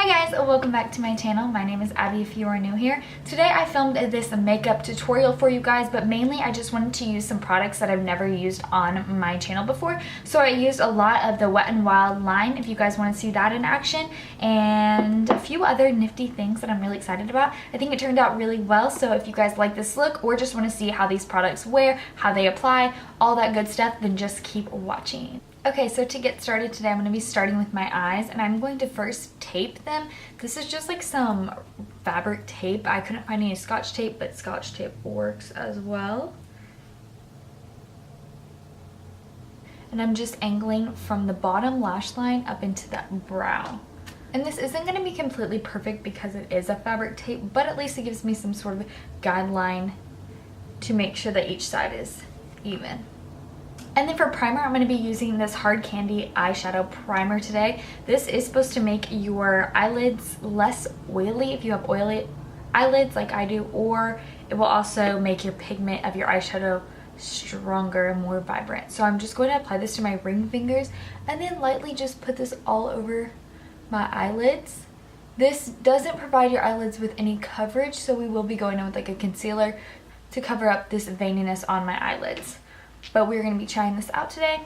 Hi guys, welcome back to my channel. My name is Abby if you are new here. Today I filmed this makeup tutorial for you guys, but mainly I just wanted to use some products that I've never used on my channel before. So I used a lot of the Wet n Wild line if you guys want to see that in action, and a few other nifty things that I'm really excited about. I think it turned out really well, so if you guys like this look or just want to see how these products wear, how they apply, all that good stuff, then just keep watching. Okay, so to get started today, I'm going to be starting with my eyes, and I'm going to first tape them. This is just like some fabric tape. I couldn't find any Scotch tape, but Scotch tape works as well. And I'm just angling from the bottom lash line up into that brow. And this isn't going to be completely perfect because it is a fabric tape, but at least it gives me some sort of guideline to make sure that each side is even. And then for primer, I'm going to be using this Hard Candy eyeshadow primer today. This is supposed to make your eyelids less oily if you have oily eyelids like I do, or it will also make your pigment of your eyeshadow stronger and more vibrant. So I'm just going to apply this to my ring fingers and then lightly just put this all over my eyelids. This doesn't provide your eyelids with any coverage, so we will be going in with like a concealer to cover up this veininess on my eyelids. But we're going to be trying this out today.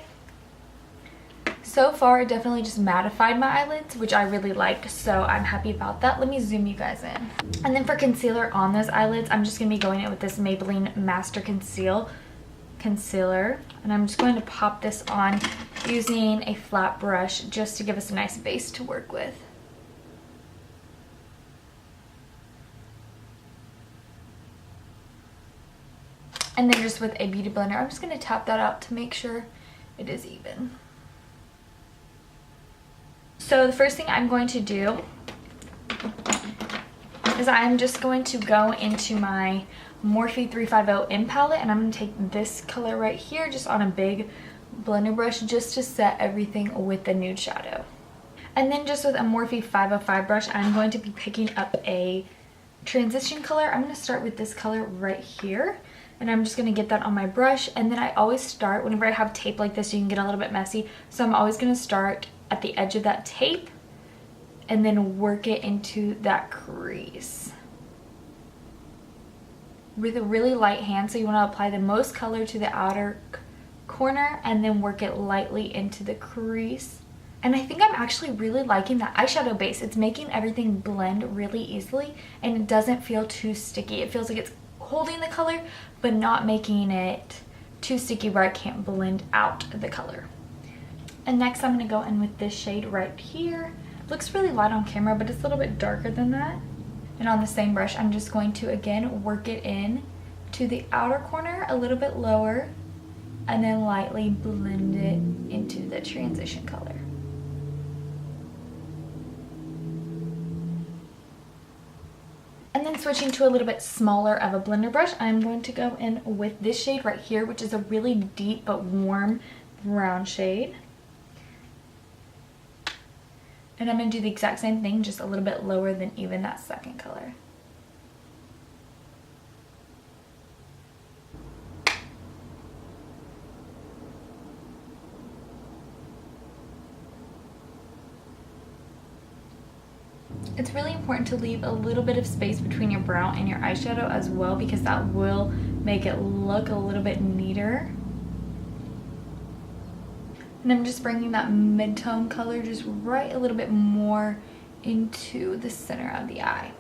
So far, it definitely just mattified my eyelids, which I really liked, so I'm happy about that. Let me zoom you guys in. And then for concealer on those eyelids, I'm just going to be going in with this Maybelline Master Concealer. And I'm just going to pop this on using a flat brush just to give us a nice base to work with. And then just with a beauty blender, I'm just going to tap that out to make sure it is even. So the first thing I'm going to do is I'm just going to go into my Morphe 350 M palette, and I'm going to take this color right here just on a big blender brush just to set everything with the nude shadow. And then just with a Morphe 505 brush, I'm going to be picking up a transition color. I'm going to start with this color right here. And I'm just going to get that on my brush, and then I always start, whenever I have tape like this, you can get a little bit messy, so I'm always going to start at the edge of that tape and then work it into that crease with a really light hand. So you want to apply the most color to the outer corner and then work it lightly into the crease. And I think I'm actually really liking that eyeshadow base. It's making everything blend really easily, and it doesn't feel too sticky. It feels like it's holding the color but not making it too sticky where I can't blend out the color. And next I'm going to go in with this shade right here. It looks really light on camera, but it's a little bit darker than that. And on the same brush, I'm just going to again work it in to the outer corner a little bit lower and then lightly blend it into the transition color. And then switching to a little bit smaller of a blender brush, I'm going to go in with this shade right here, which is a really deep but warm brown shade. And I'm going to do the exact same thing, just a little bit lower than even that second color. It's really important to leave a little bit of space between your brow and your eyeshadow as well, because that will make it look a little bit neater. And I'm just bringing that mid-tone color just right a little bit more into the center of the eye.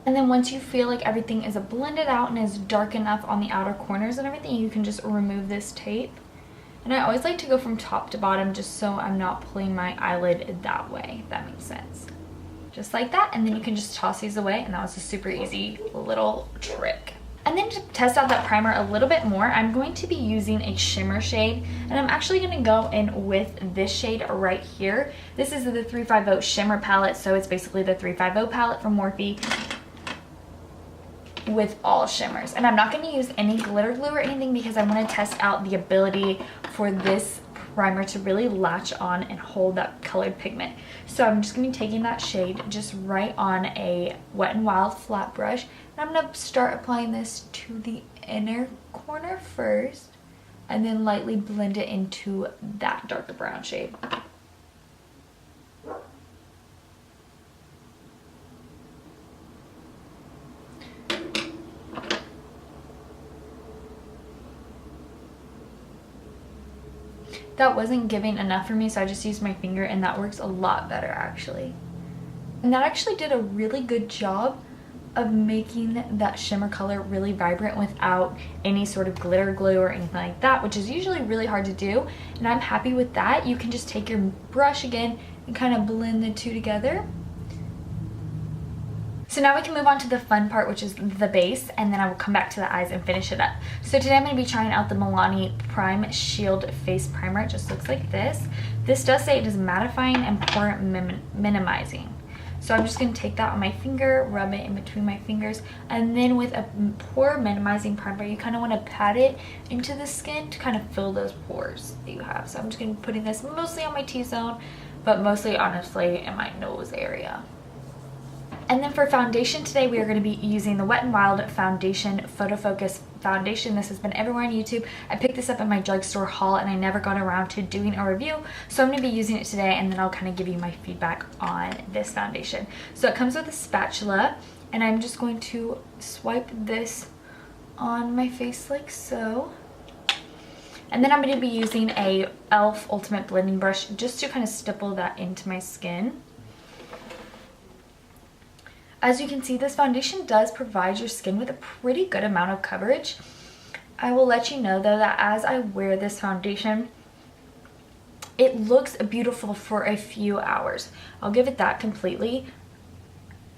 And then once you feel like everything is blended out and is dark enough on the outer corners and everything, you can just remove this tape. And I always like to go from top to bottom just so I'm not pulling my eyelid that way, if that makes sense. Just like that, and then you can just toss these away, and that was a super easy little trick. And then to test out that primer a little bit more, I'm going to be using a shimmer shade, and I'm actually going to go in with this shade right here. This is the 350 shimmer palette, so it's basically the 350 palette from Morphe with all shimmers. And I'm not going to use any glitter glue or anything because I want to test out the ability for this primer to really latch on and hold that colored pigment. So I'm just going to be taking that shade just right on a Wet n Wild flat brush, and I'm going to start applying this to the inner corner first and then lightly blend it into that darker brown shade. that wasn't giving enough for me, so I just used my finger, and that works a lot better actually. And that actually did a really good job of making that shimmer color really vibrant without any sort of glitter glue or anything like that, which is usually really hard to do, and I'm happy with that. You can just take your brush again and kind of blend the two together. So now we can move on to the fun part, which is the base, and then I will come back to the eyes and finish it up. So today I'm going to be trying out the Milani Prime Shield Face Primer. It just looks like this. This does say it is mattifying and pore minimizing. So I'm just going to take that on my finger, rub it in between my fingers, and then with a pore minimizing primer, you kind of want to pat it into the skin to kind of fill those pores that you have. So I'm just going to be putting this mostly on my T-zone, but mostly honestly in my nose area. And then for foundation today, we are going to be using the Wet n Wild Foundation Photofocus Foundation. This has been everywhere on YouTube. I picked this up in my drugstore haul and I never got around to doing a review. So I'm going to be using it today, and then I'll kind of give you my feedback on this foundation. So it comes with a spatula, and I'm just going to swipe this on my face like so. And then I'm going to be using a e.l.f. Ultimate Blending Brush just to kind of stipple that into my skin. As you can see, this foundation does provide your skin with a pretty good amount of coverage. I will let you know though that as I wear this foundation, it looks beautiful for a few hours. I'll give it that completely.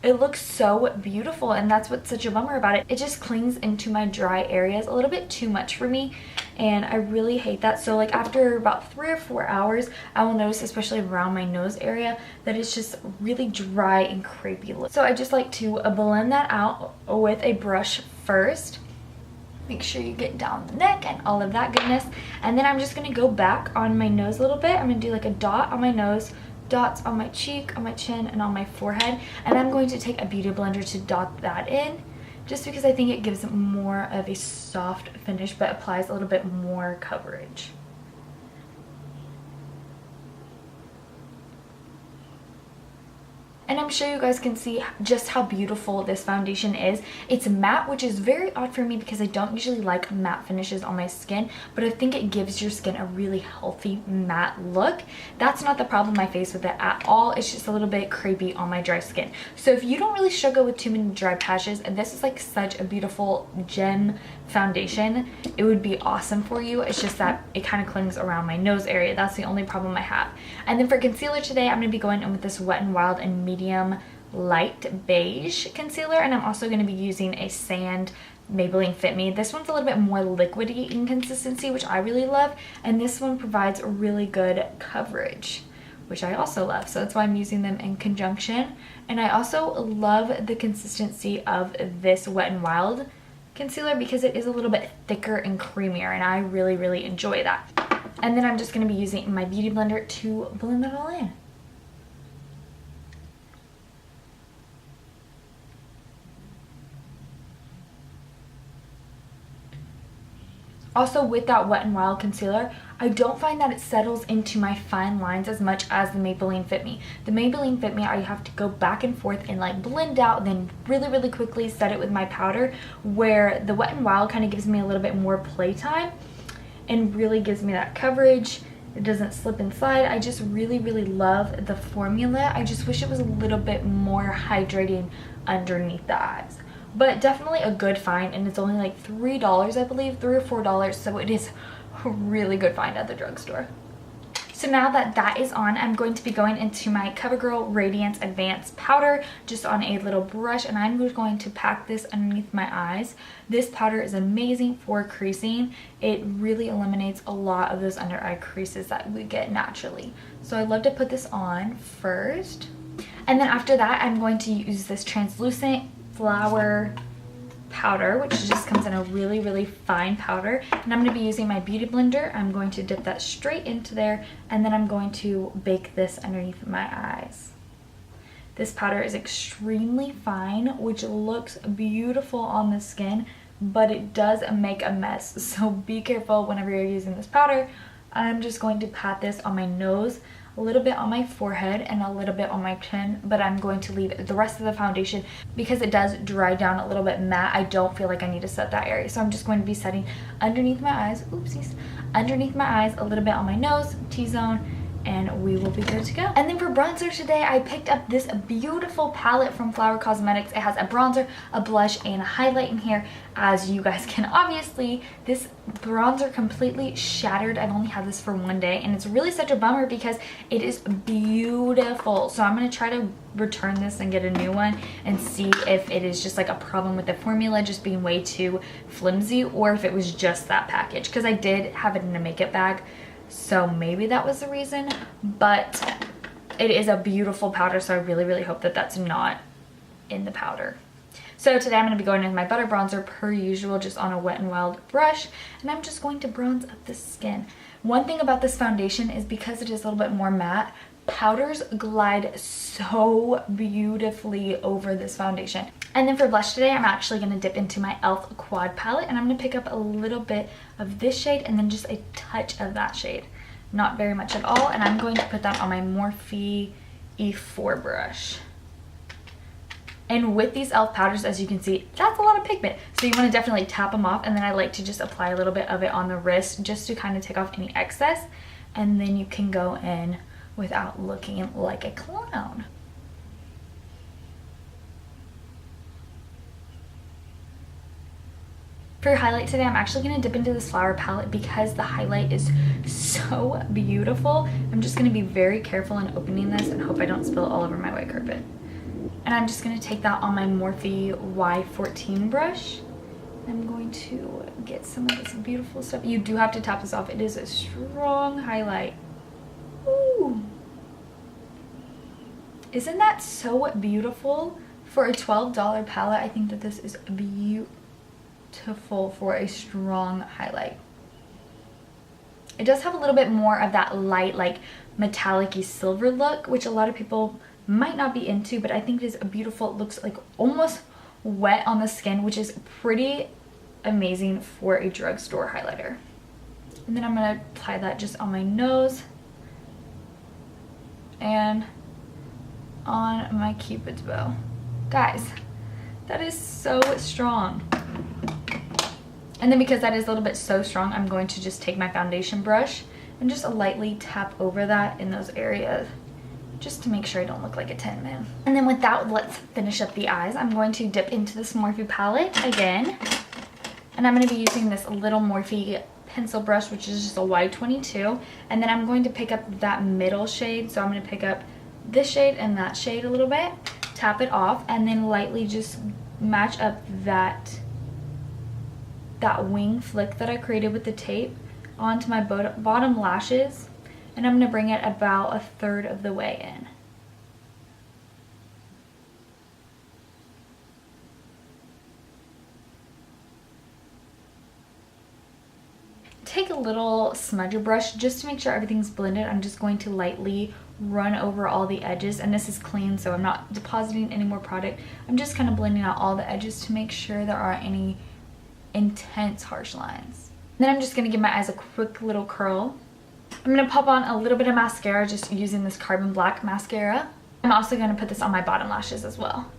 It looks so beautiful, and that's what's such a bummer about it. It just clings into my dry areas a little bit too much for me, and I really hate that. So like after about 3 or 4 hours, I will notice, especially around my nose area, that it's just really dry and crepey look. So I just like to blend that out with a brush first. Make sure you get down the neck and all of that goodness. And then I'm just going to go back on my nose a little bit. I'm going to do like a dot on my nose, dots on my cheek, on my chin, and on my forehead, and I'm going to take a beauty blender to dot that in, just because I think it gives more of a soft finish but applies a little bit more coverage. And I'm sure you guys can see just how beautiful this foundation is. It's matte, which is very odd for me because I don't usually like matte finishes on my skin, but I think it gives your skin a really healthy matte look. That's not the problem I face with it at all. It's just a little bit crepey on my dry skin. So if you don't really struggle with too many dry patches, and this is like such a beautiful gem foundation, it would be awesome for you. It's just that it kind of clings around my nose area. That's the only problem I have. And then for concealer today, I'm going to be going in with this Wet n Wild and medium light beige concealer, and I'm also going to be using a sand Maybelline Fit Me. This one's a little bit more liquidy in consistency, which I really love, and this one provides really good coverage, which I also love, so that's why I'm using them in conjunction. And I also love the consistency of this Wet n Wild concealer because it is a little bit thicker and creamier, and I really enjoy that. And then I'm just going to be using my beauty blender to blend it all in. Also, with that Wet n Wild concealer, I don't find that it settles into my fine lines as much as the Maybelline Fit Me. The Maybelline Fit Me, I have to go back and forth and like blend out, then really quickly set it with my powder, where the Wet n Wild kind of gives me a little bit more playtime and really gives me that coverage. It doesn't slip and slide. I just really love the formula. I just wish it was a little bit more hydrating underneath the eyes. But definitely a good find, and it's only like $3, I believe, $3 or $4, so it is a really good find at the drugstore. So now that that is on, I'm going to be going into my Covergirl Radiance Advanced Powder just on a little brush, and I'm just going to pack this underneath my eyes. This powder is amazing for creasing. It really eliminates a lot of those under eye creases that we get naturally. So I love to put this on first, and then after that I'm going to use this translucent flower powder, which just comes in a really fine powder, and I'm going to be using my beauty blender. I'm going to dip that straight into there, and then I'm going to bake this underneath my eyes. This powder is extremely fine, which looks beautiful on the skin, but it does make a mess, so be careful whenever you're using this powder. I'm just going to pat this on my nose, a little bit on my forehead and a little bit on my chin, but I'm going to leave the rest of the foundation because it does dry down a little bit matte. I don't feel like I need to set that area, so I'm just going to be setting underneath my eyes, oopsies, underneath my eyes, a little bit on my nose, T-zone, and we will be good to go. And then for bronzer today, I picked up this beautiful palette from Flower Cosmetics. It has a bronzer, a blush, and a highlight in here. As you guys can obviously, this bronzer completely shattered. I've only had this for one day, and it's really such a bummer because it is beautiful. So I'm going to try to return this and get a new one and see if it is just like a problem with the formula just being way too flimsy, or if it was just that package, because I did have it in a makeup bag. So maybe that was the reason, but it is a beautiful powder, so I really, really hope that that's not in the powder. So today I'm going to be going in with my butter bronzer per usual, just on a Wet n Wild brush, and I'm just going to bronze up the skin. One thing about this foundation is because it is a little bit more matte, powders glide so beautifully over this foundation. And then for blush today, I'm actually going to dip into my e.l.f. Quad palette, and I'm going to pick up a little bit of this shade and then just a touch of that shade. Not very much at all, and I'm going to put that on my Morphe E4 brush. And with these e.l.f. powders, as you can see, that's a lot of pigment. So you want to definitely tap them off, and then I like to just apply a little bit of it on the wrist just to kind of take off any excess. And then you can go in without looking like a clown. For highlight today, I'm actually going to dip into this flower palette because the highlight is so beautiful. I'm just going to be very careful in opening this and hope I don't spill it all over my white carpet. And I'm just going to take that on my Morphe Y14 brush. I'm going to get some of this beautiful stuff. You do have to tap this off. It is a strong highlight. Ooh. Isn't that so beautiful? For a $12 palette, I think that this is beautiful for a strong highlight. It does have a little bit more of that light, like metallic-y silver look, which a lot of people might not be into, but I think it is beautiful. It looks like almost wet on the skin, which is pretty amazing for a drugstore highlighter. And then I'm going to apply that just on my nose and on my Cupid's bow. Guys, that is so strong. And then because that is a little bit so strong, I'm going to just take my foundation brush and just lightly tap over that in those areas, just to make sure I don't look like a tin man. And then with that, let's finish up the eyes. I'm going to dip into this Morphe palette again, and I'm going to be using this little Morphe pencil brush, which is just a Y22, and then I'm going to pick up that middle shade. So I'm going to pick up this shade and that shade a little bit, tap it off, and then lightly just match up that wing flick that I created with the tape onto my bottom lashes, and I'm going to bring it about 1/3 of the way in. Take a little smudger brush just to make sure everything's blended. I'm just going to lightly run over all the edges, and this is clean, so I'm not depositing any more product. I'm just kind of blending out all the edges to make sure there aren't any intense harsh lines. Then I'm just going to give my eyes a quick little curl. I'm going to pop on a little bit of mascara, just using this Carbon Black mascara. I'm also going to put this on my bottom lashes as well.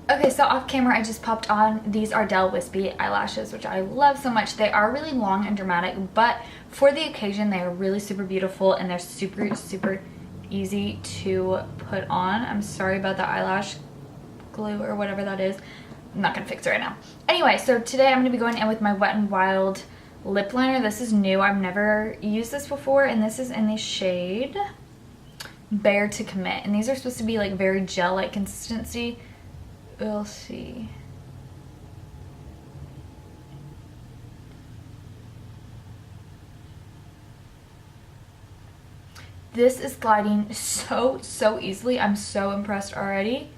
Okay, so off camera I just popped on these Ardell Wispy eyelashes, which I love so much. They are really long and dramatic, but for the occasion they are really super beautiful, and they're super, super easy to put on. I'm sorry about the eyelash glue or whatever that is. I'm not going to fix it right now. Anyway, so today I'm going to be going in with my Wet n Wild lip liner. This is new. I've never used this before, and this is in the shade Bare to Commit. And these are supposed to be like very gel-like consistency. We'll see. This is gliding so easily. I'm so impressed already.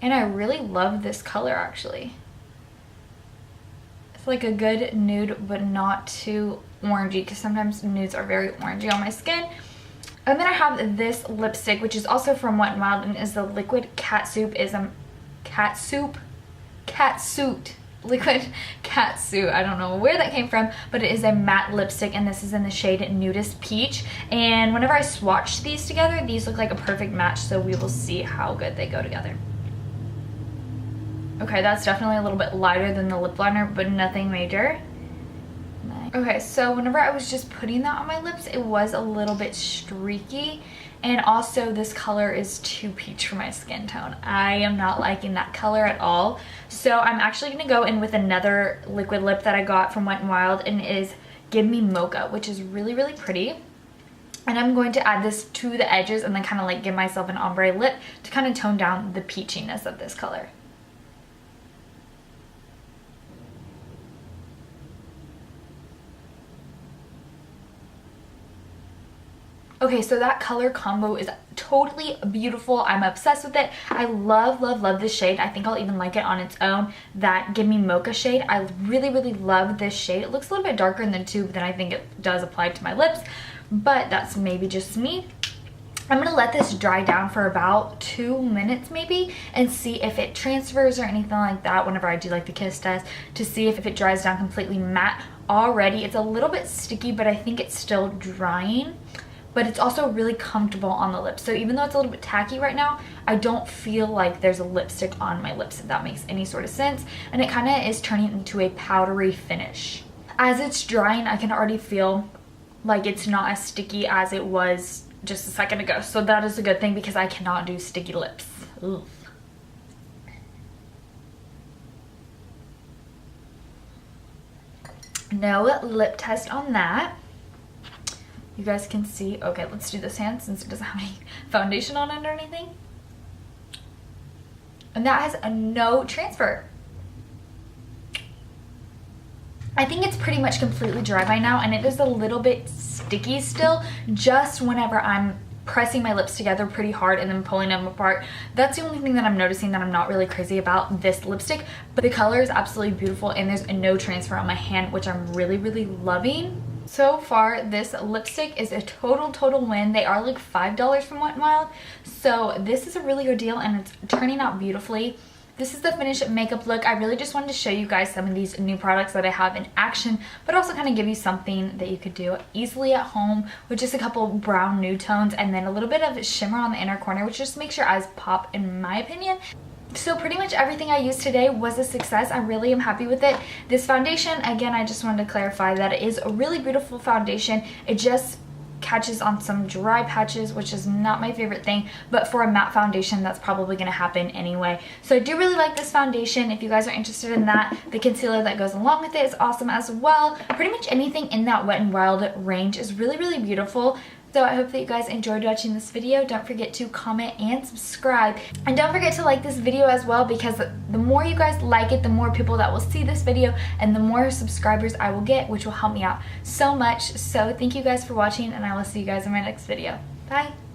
And I really love this color, actually. It's like a good nude, but not too orangey, because sometimes nudes are very orangey on my skin. And then I have this lipstick, which is also from Wet n Wild, and is the liquid catsuit. liquid catsuit. I don't know where that came from, but it is a matte lipstick, and this is in the shade Nudist Peach. And whenever I swatched these together, these look like a perfect match, so we will see how good they go together. Okay, that's definitely a little bit lighter than the lip liner, but nothing major. Okay, so whenever I was just putting that on my lips, it was a little bit streaky. And also this color is too peach for my skin tone. I am not liking that color at all. So I'm actually going to go in with another liquid lip that I got from Wet n Wild, and it is Give Me Mocha, which is really, really pretty. And I'm going to add this to the edges and then kind of like give myself an ombre lip to kind of tone down the peachiness of this color. Okay, so that color combo is totally beautiful. I'm obsessed with it. I love, love, love this shade. I think I'll even like it on its own. That Give Me Mocha shade. I really, really love this shade. It looks a little bit darker in the tube than I think it does apply to my lips, but that's maybe just me. I'm gonna let this dry down for about 2 minutes maybe and see if it transfers or anything like that whenever I do like the kiss test, to see if it dries down completely matte. Already, it's a little bit sticky, but I think it's still drying. But it's also really comfortable on the lips. So even though it's a little bit tacky right now, I don't feel like there's a lipstick on my lips, if that makes any sort of sense. And it kind of is turning into a powdery finish. As it's drying, I can already feel like it's not as sticky as it was just a second ago. So that is a good thing because I cannot do sticky lips. Ugh. No lip test on that. You guys can see. Okay, let's do this hand since it doesn't have any foundation on it or anything. And that has a no transfer. I think it's pretty much completely dry by now, and it is a little bit sticky still, just whenever I'm pressing my lips together pretty hard and then pulling them apart. That's the only thing that I'm noticing that I'm not really crazy about this lipstick, but the color is absolutely beautiful, and there's a no transfer on my hand, which I'm really, really loving. So far, this lipstick is a total win. They are like $5 from Wet n Wild, so this is a really good deal, and it's turning out beautifully. This is the finished makeup look. I really just wanted to show you guys some of these new products that I have in action, but also kind of give you something that you could do easily at home with just a couple brown nude tones and then a little bit of shimmer on the inner corner, which just makes your eyes pop in my opinion. So pretty much everything I used today was a success. I really am happy with it. This foundation, again, I just wanted to clarify that it is a really beautiful foundation. It just catches on some dry patches, which is not my favorite thing, but for a matte foundation, that's probably going to happen anyway. So I do really like this foundation. If you guys are interested in that, the concealer that goes along with it is awesome as well. Pretty much anything in that Wet n Wild range is really, really beautiful. So I hope that you guys enjoyed watching this video. Don't forget to comment and subscribe. And don't forget to like this video as well, because the more you guys like it, the more people that will see this video and the more subscribers I will get, which will help me out so much. So thank you guys for watching, and I will see you guys in my next video. Bye!